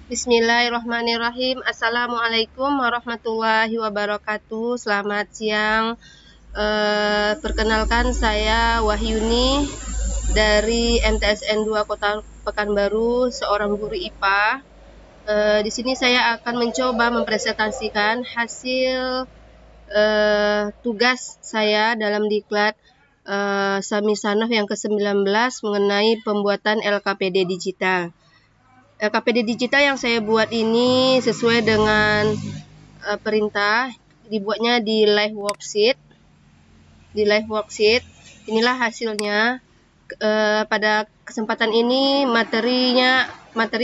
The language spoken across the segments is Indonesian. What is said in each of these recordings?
Bismillahirrahmanirrahim. Assalamualaikum warahmatullahi wabarakatuh. Selamat siang. Perkenalkan, saya Wahyuni dari MTSN 2 Kota Pekanbaru, seorang guru IPA. Di sini saya akan mencoba mempresentasikan hasil tugas saya dalam diklat Samisanov yang ke-19 mengenai pembuatan LKPD digital. LKPD digital yang saya buat ini sesuai dengan perintah, dibuatnya di live worksheet. Inilah hasilnya. Pada kesempatan ini materi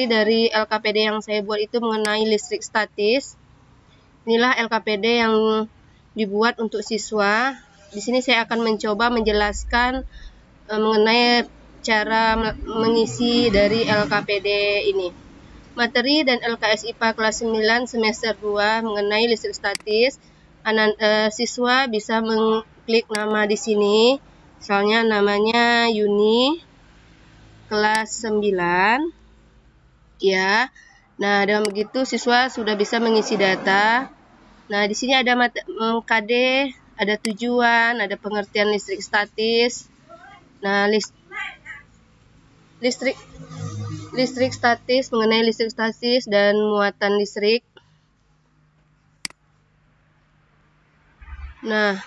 dari LKPD yang saya buat itu mengenai listrik statis. Inilah LKPD yang dibuat untuk siswa. Di sini saya akan mencoba menjelaskan mengenai cara mengisi dari LKPD ini. Materi dan LKS IPA kelas 9 semester 2 mengenai listrik statis. Siswa bisa mengklik nama di sini. Misalnya namanya Yuni kelas 9. Ya. Nah, dengan begitu siswa sudah bisa mengisi data. Nah, di sini ada KD, ada tujuan, ada pengertian listrik statis. Nah, listrik statis, mengenai listrik statis dan muatan listrik. Nah,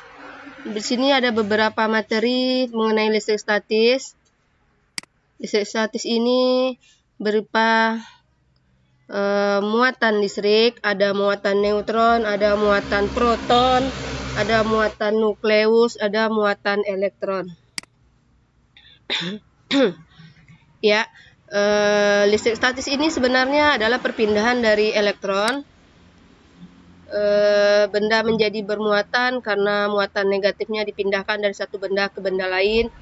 di sini ada beberapa materi mengenai listrik statis. Listrik statis ini berupa muatan listrik, ada muatan neutron, ada muatan proton, ada muatan nukleus, ada muatan elektron. Ya, listrik statis ini sebenarnya adalah perpindahan dari elektron. Benda menjadi bermuatan karena muatan negatifnya dipindahkan dari satu benda ke benda lain.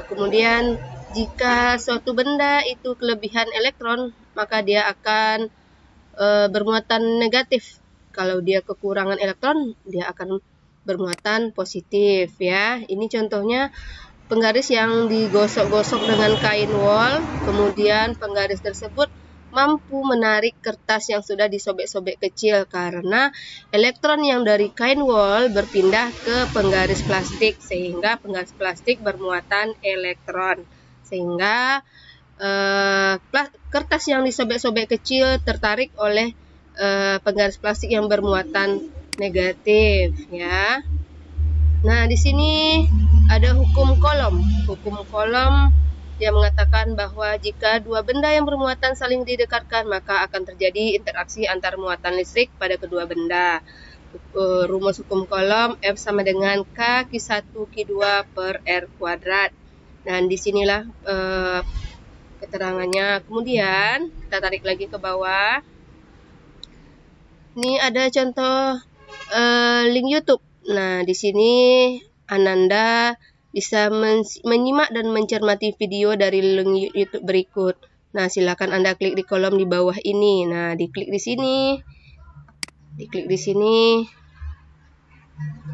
Kemudian jika suatu benda itu kelebihan elektron, maka dia akan bermuatan negatif. Kalau dia kekurangan elektron, dia akan bermuatan positif. Ya, ini contohnya penggaris yang digosok-gosok dengan kain wol, kemudian penggaris tersebut mampu menarik kertas yang sudah disobek-sobek kecil karena elektron yang dari kain wol berpindah ke penggaris plastik, sehingga penggaris plastik bermuatan elektron, sehingga kertas yang disobek-sobek kecil tertarik oleh penggaris plastik yang bermuatan negatif. Ya. Nah, di sini ada hukum kolom. Hukum kolom yang mengatakan bahwa jika dua benda yang bermuatan saling didekatkan, maka akan terjadi interaksi antar muatan listrik pada kedua benda. Rumus hukum kolom F sama dengan K Q1 Q2 per R kuadrat. Dan disinilah keterangannya. Kemudian kita tarik lagi ke bawah. Ini ada contoh link YouTube. Nah, di sini Ananda bisa menyimak dan mencermati video dari link YouTube berikut. Nah, silakan Anda klik di kolom di bawah ini. Nah, diklik di sini. Diklik di sini.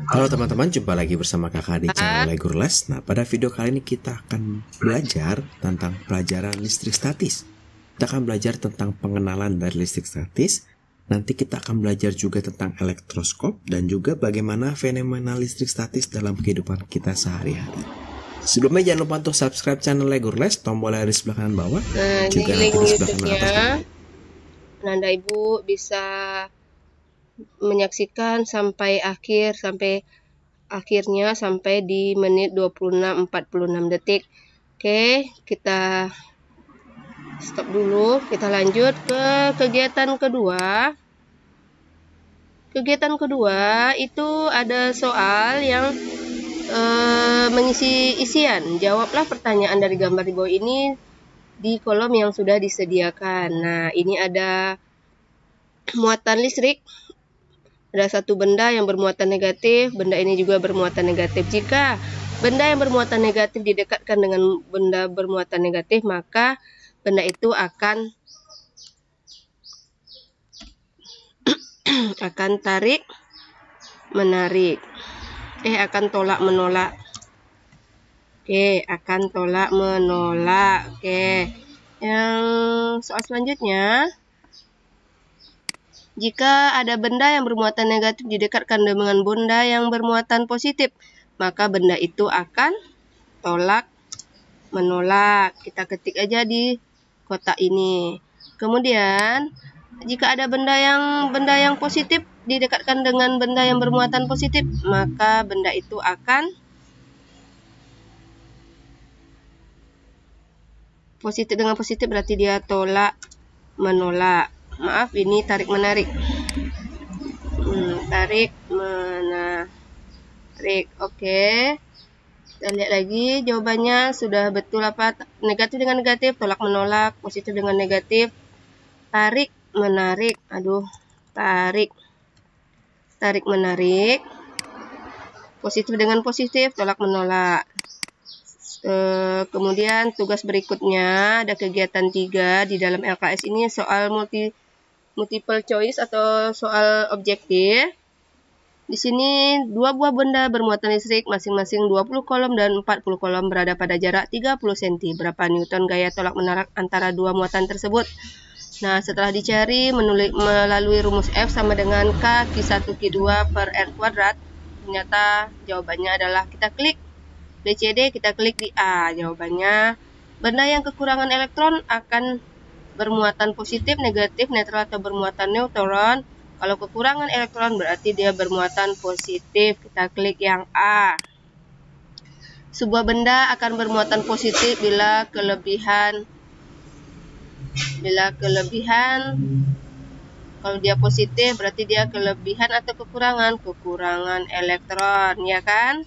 Halo teman-teman, jumpa lagi bersama kakak di channel Guru Les. Nah, pada video kali ini kita akan belajar tentang pelajaran listrik statis. Kita akan belajar tentang pengenalan dari listrik statis. Nanti kita akan belajar juga tentang elektroskop dan juga bagaimana fenomena listrik statis dalam kehidupan kita sehari-hari. Sebelumnya jangan lupa untuk subscribe channel Guru Les, tombol di sebelah kanan bawah, juga link di sebelah kanan atas. Anda Ibu bisa menyaksikan sampai akhirnya sampai di menit 26:46 detik. Oke, kita stop dulu, kita lanjut ke kegiatan kedua. Kegiatan kedua itu ada soal yang mengisi isian. Jawablah pertanyaan dari gambar di bawah ini di kolom yang sudah disediakan. Nah, ini ada muatan listrik. Ada satu benda yang bermuatan negatif, benda ini juga bermuatan negatif. Jika benda yang bermuatan negatif didekatkan dengan benda bermuatan negatif, maka benda itu akan tarik menarik. Akan tolak menolak. Akan tolak menolak. Yang soal selanjutnya, Jika ada benda yang bermuatan negatif didekatkan dengan benda yang bermuatan positif, maka benda itu akan tolak menolak. Kita ketik aja di kotak ini. Kemudian, jika ada benda yang positif didekatkan dengan benda yang bermuatan positif, maka benda itu akan positif dengan positif, berarti dia tolak menolak. Maaf, ini tarik menarik. Tarik menarik. Oke. Kita lihat lagi jawabannya sudah betul apa? Negatif dengan negatif, tolak menolak. Positif dengan negatif, tarik menarik. Tarik menarik. Positif dengan positif, tolak menolak. Kemudian tugas berikutnya ada kegiatan 3 di dalam LKS ini, soal multiple choice atau soal objektif. Di sini 2 buah benda bermuatan listrik masing-masing 20 kolom dan 40 kolom berada pada jarak 30 cm. Berapa Newton gaya tolak menolak antara 2 muatan tersebut? Nah, setelah dicari melalui rumus F sama dengan K Q1 Q2 per R kuadrat, ternyata jawabannya adalah kita klik BCD, kita klik di A. Jawabannya, benda yang kekurangan elektron akan bermuatan positif, negatif, netral, atau bermuatan neutron. Kalau kekurangan elektron berarti dia bermuatan positif. Kita klik yang A. Sebuah benda akan bermuatan positif bila kelebihan kalau dia positif berarti dia kelebihan atau kekurangan elektron, ya kan?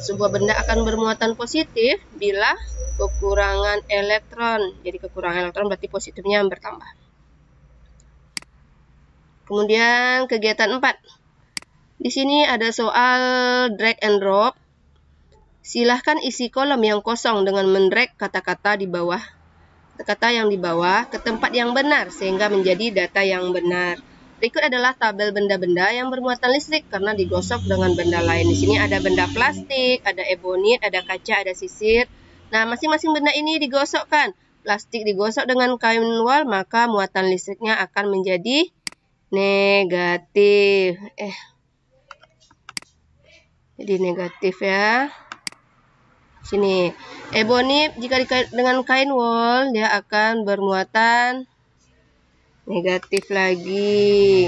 Sebuah benda akan bermuatan positif bila kekurangan elektron. Jadi kekurangan elektron berarti positifnya bertambah. Kemudian kegiatan 4. Di sini ada soal drag and drop. Silahkan isi kolom yang kosong dengan mendrag kata-kata yang di bawah ke tempat yang benar sehingga menjadi data yang benar. Berikut adalah tabel benda-benda yang bermuatan listrik karena digosok dengan benda lain. Di sini ada benda plastik, ada ebonit, ada kaca, ada sisir. Nah, masing-masing benda ini digosokkan. Plastik digosok dengan kain wol, maka muatan listriknya akan menjadi negatif. Jadi negatif ya. Sini, ebonit jika dikait dengan kain wol, dia akan bermuatan negatif lagi.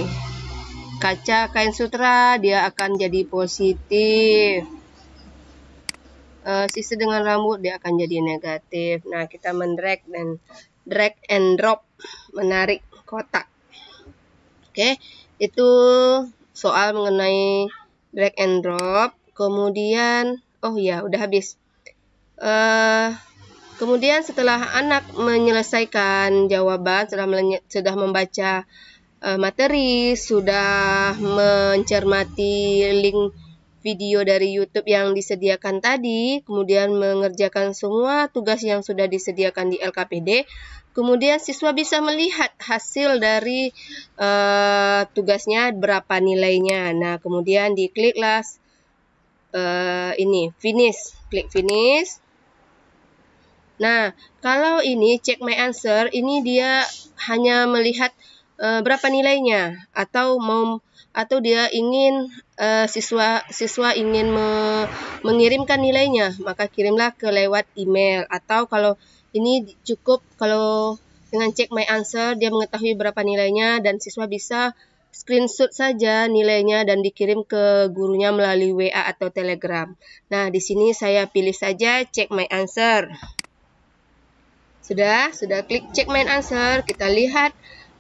Kaca kain sutra dia akan jadi positif. Sisir dengan rambut dia akan jadi negatif. Nah, kita mendrag dan drag and drop, menarik kotak. Oke, itu soal mengenai drag and drop. Kemudian, udah habis. Kemudian setelah anak menyelesaikan jawaban, sudah membaca materi, sudah mencermati link video dari YouTube yang disediakan tadi, kemudian mengerjakan semua tugas yang sudah disediakan di LKPD, kemudian siswa bisa melihat hasil dari tugasnya berapa nilainya. Nah, kemudian dikliklah ini finish, klik finish. Nah, kalau ini check my answer, ini dia hanya melihat berapa nilainya, atau dia ingin siswa ingin mengirimkan nilainya, maka kirimlah ke lewat email. Atau kalau ini cukup, kalau dengan check my answer dia mengetahui berapa nilainya dan siswa bisa screenshot saja nilainya dan dikirim ke gurunya melalui WA atau Telegram. Nah, di sini saya pilih saja check my answer. Sudah klik check my answer, kita lihat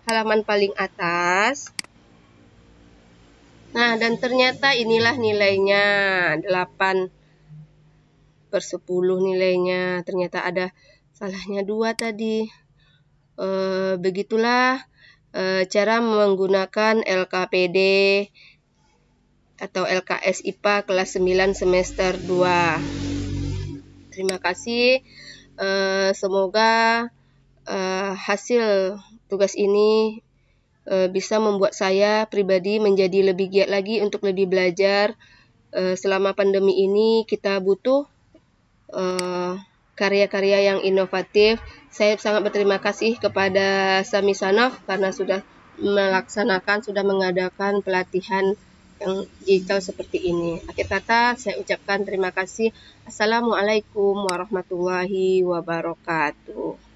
halaman paling atas. Nah, dan ternyata inilah nilainya, 8/10 nilainya. Ternyata ada salahnya 2 tadi. Begitulah cara menggunakan LKPD atau LKS IPA kelas 9 semester 2. Terima kasih. Semoga hasil tugas ini bisa membuat saya pribadi menjadi lebih giat lagi untuk lebih belajar. Selama pandemi ini kita butuh karya-karya yang inovatif. Saya sangat berterima kasih kepada Sami Sanof karena sudah mengadakan pelatihan yang digital seperti ini. Akhir kata, saya ucapkan terima kasih. Assalamualaikum warahmatullahi wabarakatuh.